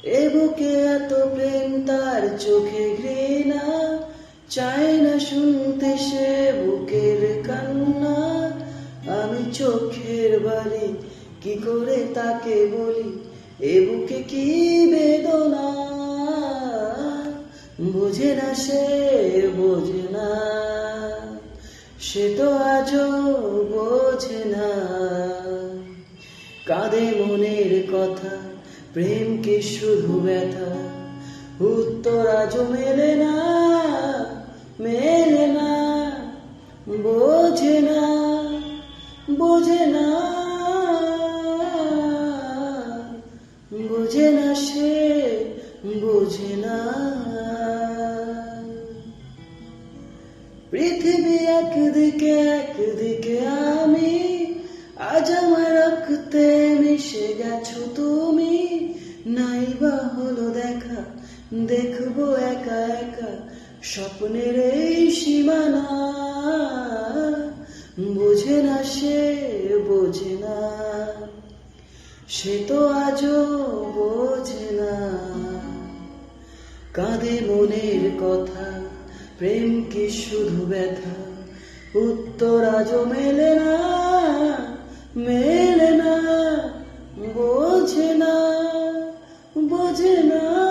এ বুকে এত প্রেম তার চোখে ঘৃণা, চায় না শুনতে সে বুকের কান্না। আমি চোখের বালি কি করে তাকে বলি, এ বুকে কি বেদনা। বোঝে না সে, বোঝে না, সে তো আজও বোঝে না। কাঁদে মনের কথা, প্রেম কি শুধু ব্যথা, উত্তর আজও মেলে না, মেলে না। বোঝে না, বোঝে না, বোঝে না সে, বোঝে না। পৃথিবী একদিকে, একদিকে আমি, আজ আমার রক্তে মিশে গেছো তুমি। নাইবা হলো দেখা, দেখবো একা একা স্বপ্নের এই সীমানা। বোঝে না সে, বোঝে না, সে তো আজও বোঝে না। কাঁদে মনের কথা, প্রেম কি শুধু ব্যথা, উত্তর আজও মেলে না, মেলে না। বোঝে না, বোঝে না।